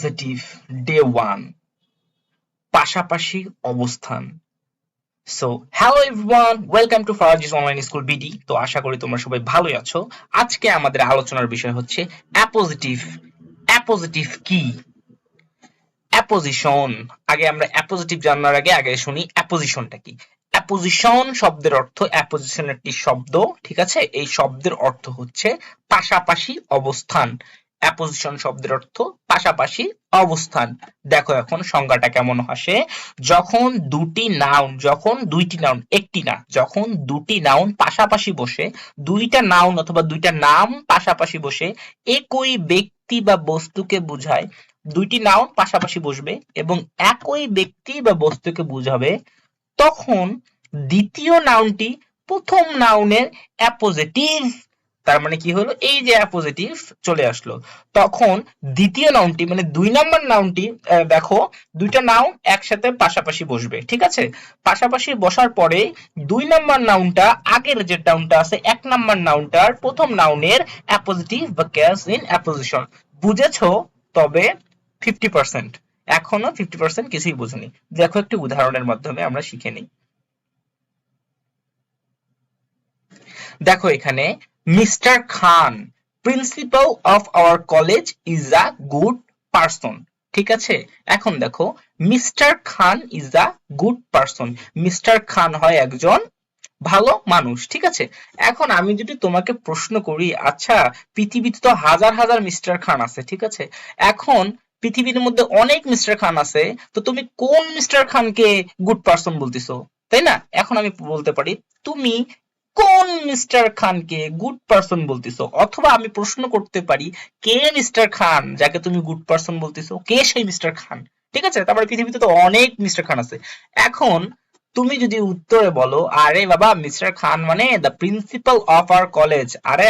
Appositive day 1 পাশাপাশি অবস্থান। So hello everyone, welcome to Farazi's online school BD. তো আশা করি তোমরা সবাই ভালোই আছো। আজকে আমাদের আলোচনার বিষয় হচ্ছে অ্যাপোজিটিভ। অ্যাপোজিটিভ কি? অ্যাপোজিশন। আগে আমরা অ্যাপোজিটিভ জানার আগে শুনি অ্যাপোজিশনটা কি। অ্যাপোজিশন শব্দের অর্থ, অ্যাপোজিশন একটি শব্দ, ঠিক আছে? এই শব্দের অর্থ হচ্ছে পাশাপাশি অবস্থান। অ্যাপোজিশন শব্দের অর্থ পাশাপাশি অবস্থান। দেখো এখন সংজ্ঞাটা কেমন আসে। যখন দুটি নাউন, একটি না, যখন দুটি নাউন পাশাপাশি বসে, দুইটা নাউন অথবা দুইটা নাম পাশাপাশি বসে একই ব্যক্তি বা বস্তুকে বোঝায়। দুইটি নাউন পাশাপাশি বসবে এবং একই ব্যক্তি বা বস্তুকে বোঝাবে, তখন দ্বিতীয় নাউনটি প্রথম নাউনের অ্যাপোজিটিভ। তার মানে কি হলো, এই যে অ্যাপোজিটিভ চলে আসলো, তখন দ্বিতীয় নাউনটি মানে 2 নাম্বার নাউনটি, দেখো দুইটা নাউন একসাথে পাশাপাশি বসবে, ঠিক আছে? পাশাপাশি বসার পরে 2 নাম্বার নাউনটা আগের যে নাউনটা আছে 1 নাম্বার নাউনটার প্রথম নাউনের অ্যাপোজিটিভ বা কেস ইন অ্যাপোজিশন। বুঝেছো? তবে 50%, এখনো 50% কিছুই বুঝনি। দেখো একটি উদাহরণের মাধ্যমে আমরা শিখে নিই। দেখো এখানে mister Khan, principal of our college, is a good person. ঠিক আছে, এখন দেখো mister Khan is a good person. Mister Khan হয় একজন ভালো মানুষ, ঠিক আছে? এখন আমি যদি তোমাকে প্রশ্ন করি, আচ্ছা পৃথিবীতে তো হাজার হাজার মিস্টার খান আছে, ঠিক আছে? এখন পৃথিবীর মধ্যে অনেক মিস্টার খান আছে, তো তুমি কোন মিস্টার খানকে গুড পারসন বলতেছো, তাই না? এখন আমি বলতে পারি তুমি কোন মিস্টার খানকে গুড পারসন বলতেছো, অথবা আমি প্রশ্ন করতে পারি কে মিস্টার খান যাকে তুমি গুড পারসন বলতেছো, কে সেই মিস্টার খান? ঠিক আছে, তারপরে পৃথিবীতে তো অনেক মিস্টার খান আছে। এখন তুমি যদি উত্তরে বলো, আরে বাবা মিস্টার খান মানে the principal of our college, আরে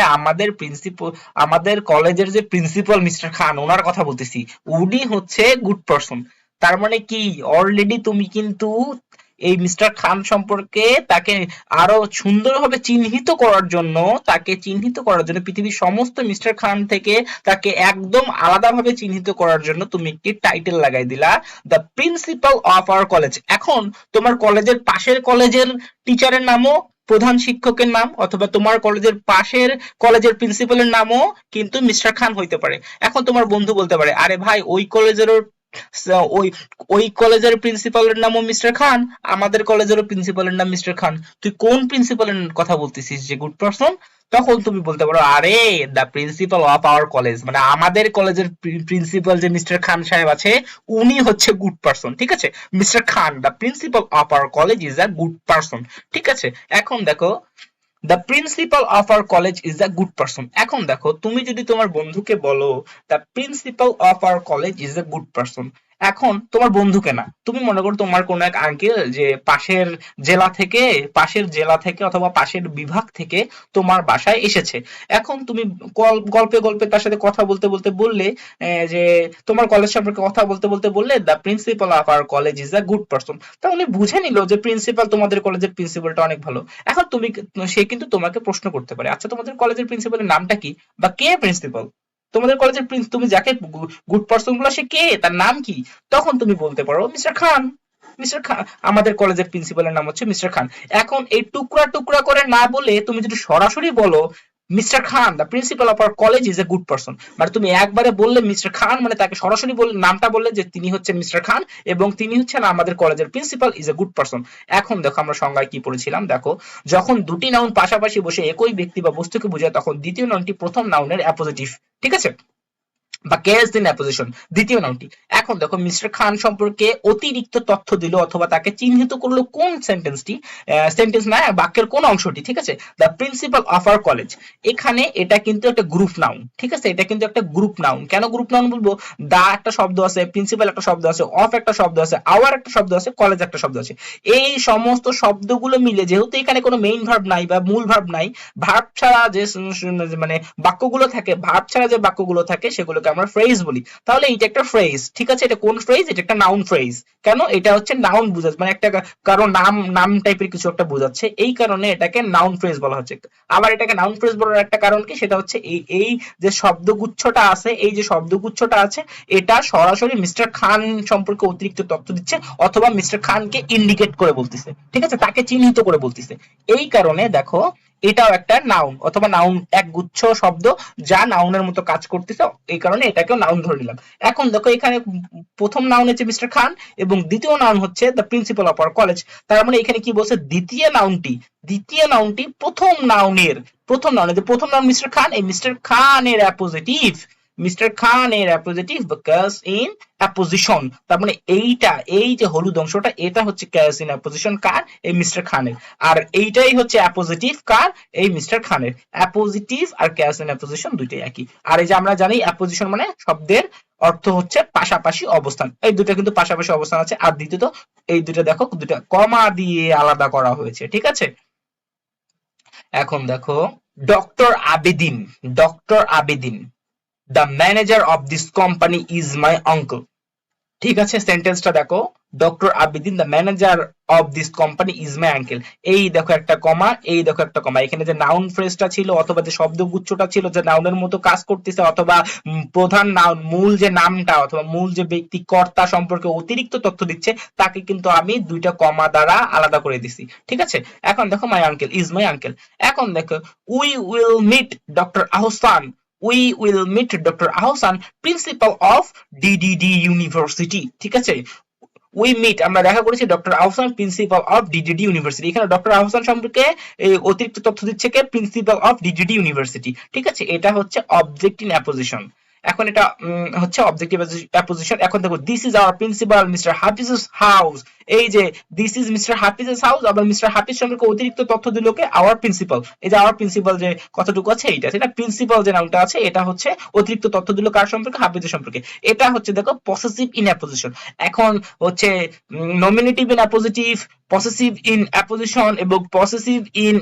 আমাদের কলেজের যে প্রিন্সিপাল মিস্টার খান ওনার কথা বলতেছি, উনি হচ্ছে গুড পারসন। তার মানে কি, অলরেডি তুমি কিন্তু এই মিস্টার খান সম্পর্কে তাকে আরো সুন্দরভাবে চিহ্নিত করার জন্য, পৃথিবীর সমস্ত মিস্টার খান থেকে তাকে একদম আলাদাভাবে চিহ্নিত করার জন্য তুমি একটি টাইটেল লাগাই দিলা, the principal of our college. এখন তোমার কলেজের পাশের কলেজের টিচারের নামও, প্রধান শিক্ষকের নাম, অথবা তোমার কলেজের পাশের কলেজের প্রিন্সিপালের নামও কিন্তু মিস্টার খান হইতে পারে। এখন তোমার বন্ধু বলতে পারে, আরে ভাই ওই কলেজেরও ওই ওই কলেজের প্রিন্সিপালের নামও মিস্টার খান, আমাদের কলেজেরও প্রিন্সিপালের নাম মিস্টার খান, তুই কোন প্রিন্সিপালের কথা বলতেছিস যে গুড পারসন? তখন তুমি বলতে পারো, আরে the principal of our college, মানে আমাদের কলেজের প্রিন্সিপাল যে মিস্টার খান সাহেব আছে উনি হচ্ছে গুড পারসন। ঠিক আছে, mister Khan the principal of our college is a good person. ঠিক আছে, এখন দেখো the principal of our college is a good person. এখন দেখো তুমি যদি তোমার বন্ধুকে বলো the principal of our college is a good person, এখন তোমার বন্ধুকে না, তুমি মনে করো তোমার কোন এক আঙ্কেল যে পাশের জেলা থেকে অথবা পাশের বিভাগ থেকে তোমার বাসায় এসেছে। এখন তুমি গল্পে গল্পে তার সাথে কথা বলতে বলতে বললে যে তোমার কলেজ সম্পর্কে কথা বলতে বলতে বললে the principal of our college is a good person. তা উনি বুঝে নিল যে প্রিন্সিপাল, তোমাদের কলেজের প্রিন্সিপালটা অনেক ভালো। এখন সে কিন্তু তোমাকে প্রশ্ন করতে পারে, আচ্ছা তোমাদের কলেজের প্রিন্সিপালের নামটা কি, বা কে প্রিন্সিপাল, তোমাদের কলেজের তুমি যাকে গুড পারসন বলো সে কে, তার নাম কি? তখন তুমি বলতে পারো মিস্টার খান। মিস্টার খান, আমাদের কলেজের প্রিন্সিপালের নাম হচ্ছে মিস্টার খান। এখন এই টুকরা টুকরা করে না বলে তুমি যদি সরাসরি বলো mister Khan the principal of our college is a good person, মানে তুমি একবারে বললে মিস্টার খান, মানে তাকে সরাসরি বললে, নামটা বললে যে তিনি হচ্ছেন মিস্টার খান এবং তিনি হচ্ছেন আমাদের কলেজের principal is a good person. এখন দেখো আমরা সংজ্ঞায় কি পড়েছিলাম, দেখো যখন দুটি নাউন পাশাপাশি বসে একই ব্যক্তি বা বস্তুকে বোঝায় তখন দ্বিতীয় নাউনটি প্রথম নাউনের অ্যাপোজিটিভ, ঠিক আছে, বা কেস ইন অ্যাপোজিশন, দ্বিতীয় নাউনটি। এখন দেখো মিস্টার খান সম্পর্কে অতিরিক্ত তথ্য দিল অথবা তাকে চিহ্নিত করলো কোন সেন্টেন্সটি, সেন্টেন্স না বাক্যের কোন অংশটি, ঠিক আছে, the principal of our college. এখানে এটা কিন্তু একটা গ্রুপ নাউন, ঠিক আছে, এটা কিন্তু একটা গ্রুপ নাউন। কেন গ্রুপ নাউন বলবো? দা একটা শব্দ আছে, প্রিন্সিপাল একটা শব্দ আছে, অফ একটা শব্দ আছে, আওয়ার একটা শব্দ আছে, কলেজ একটা শব্দ আছে। এই সমস্ত শব্দগুলো মিলে, যেহেতু এখানে কোনো মেইন ভার্ব নাই বা মূল ভার্ব নাই, ভার্ব ছাড়া যে মানে বাক্যগুলো থাকে, ভার্ব ছাড়া যে বাক্যগুলো থাকে সেগুলোকে আমরা ফ্রেজ বলি, তাহলে এটা একটা ফ্রেজ, ঠিক আছে? এটা কোন ফ্রেজ? এটা একটা নাউন ফ্রেজ। কেন? এটা হচ্ছে নাউন বোঝাচ্ছে, মানে একটা কারো নাম টাইপের কিছু একটা বোঝাচ্ছে, এই কারণে এটাকে নাউন ফ্রেজ বলা হচ্ছে। আবার এটাকে নাউন ফ্রেজ বলার একটা কারণ কি, সেটা হচ্ছে এই যে শব্দগুচ্ছটা আছে, এই যে শব্দগুচ্ছটা আছে, এটা সরাসরি মিস্টার খান সম্পর্কে অতিরিক্ত তথ্য দিচ্ছে, অথবা মিস্টার খানকে ইন্ডিকেট করে বলতেছে, ঠিক আছে? তাকে চিহ্নিত করে বলতেছে। এই কারণে দেখো এটাও একটা নাউন, অথবা নাউন এক গুচ্ছ শব্দ যা নাউনের মতো কাজ করতেছে, এই কারণে এটাকেও নাউন ধরে নিলাম। এখন দেখো এখানে প্রথম নাউন হচ্ছে মিস্টার খান এবং দ্বিতীয় নাউন হচ্ছে the principal of our college. তার মানে এখানে কি বলছে, দ্বিতীয় নাউনটি প্রথম নাউন মিস্টার খান, এই মিস্টার খানের অ্যাপোজিটিভ কাজ ইন অ্যাপোজিশন। তার মানে এই যে হলুদ অংশটা, এটা হচ্ছে কাজ ইন অ্যাপোজিশন কার? এই মিস্টার খানের। আর এইটাই হচ্ছে অ্যাপোজিটিভ কার? এই মিস্টার খানের। অ্যাপোজিটিভ আর কাজ ইন অ্যাপোজিশন দুইটাই একই। আর এই যে আমরা জানি অ্যাপোজিশন মানে শব্দের অর্থ হচ্ছে পাশাপাশি অবস্থান, এই দুটো কিন্তু পাশাপাশি অবস্থান আছে। আর দ্বিতীয়ত এই দুটো দেখো, দুটো কমা দিয়ে আলাদা করা হয়েছে, ঠিক আছে? এখন দেখো doctor Abedin, the manager of this company is my uncle. ঠিক আছে, সেন্টেন্সটা দেখো, doctor Abedin the manager of this company is my uncle. এই দেখো একটা কমা, এই দেখো একটা কমা। এখানে যে নাউন ফ্রেজটা ছিল, অথবা যে শব্দগুচ্ছটা ছিল, যে নাউনের মতো কাজ করতেছে, অথবা প্রধান নাউন, মূল যে নামটা অথবা মূল যে ব্যক্তি কর্তা সম্পর্কে অতিরিক্ত তথ্য দিচ্ছে, তাকে কিন্তু আমি দুইটা কমা দ্বারা আলাদা করে দিছি, ঠিক আছে? এখন দেখো my uncle is my uncle. এখন দেখো we will meet doctor Ahsan, principal of DDD university, ঠিক আছে? উই মিট, আমরা দেখা করেছি doctor Ahsan, principal of DDD university. এখানে ডক্টর আহসান সম্পর্কে অতিরিক্ত তথ্য দিচ্ছে কে? প্রিন্সিপাল অফ ডিডিডি ইউনিভার্সিটি, ঠিক আছে? এটা হচ্ছে অবজেক্ট ইন অ্যাপোজিশন। এখন এটা হচ্ছে অবজেক্টিভ অ্যাপোজিশন। এখন দেখো this is our principal mister হাফিজুস হাউস। এই যে দিস ইজ মিস্টার হাফিজুস হাউস, আবার মিস্টার হাফিজ সম্পর্কে অতিরিক্ত তথ্য দিল কে? Hour principal. এই যে আওয়ার প্রিন্সিপাল যে কতটুকু আছে, এইটা সেটা প্রিন্সিপাল যে নামটা আছে, এটা হচ্ছে অতিরিক্ত তথ্য দিল কার সম্পর্কে? হাফিজের সম্পর্কে। এটা হচ্ছে দেখো পসেসিভ ইন অ্যাপোজিশন। এখন হচ্ছে nominative in appositive, possessive in apposition এবং পসেসিভ ইন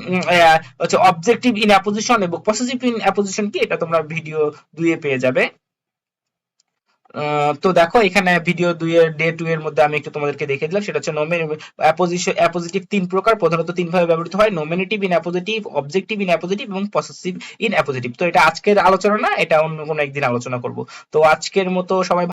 হচ্ছে অবজেক্টিভ ইন অ্যাপোজিশন এবং পসেসিভ ইন অ্যাপোজিশন কি, এটা তোমরা ভিডিও 2 এ পেয়ে যাবে। তো দেখো এখানে ভিডিও 2 এর ডে 2 এর মধ্যে আমি একটু তোমাদেরকে দেখিয়ে দিলাম, সেটা হচ্ছে অ্যাপোজিটিভ তিন প্রকার, প্রধানত তিন ভাবে ব্যবহৃত হয়: nominative in appositive, objective in appositive এবং পসেসিভ ইন অ্যাপোজিটিভ। তো এটা আজকের আলোচনা না, এটা অন্য কোনো একদিন আলোচনা করব। তো আজকের মতো সবাই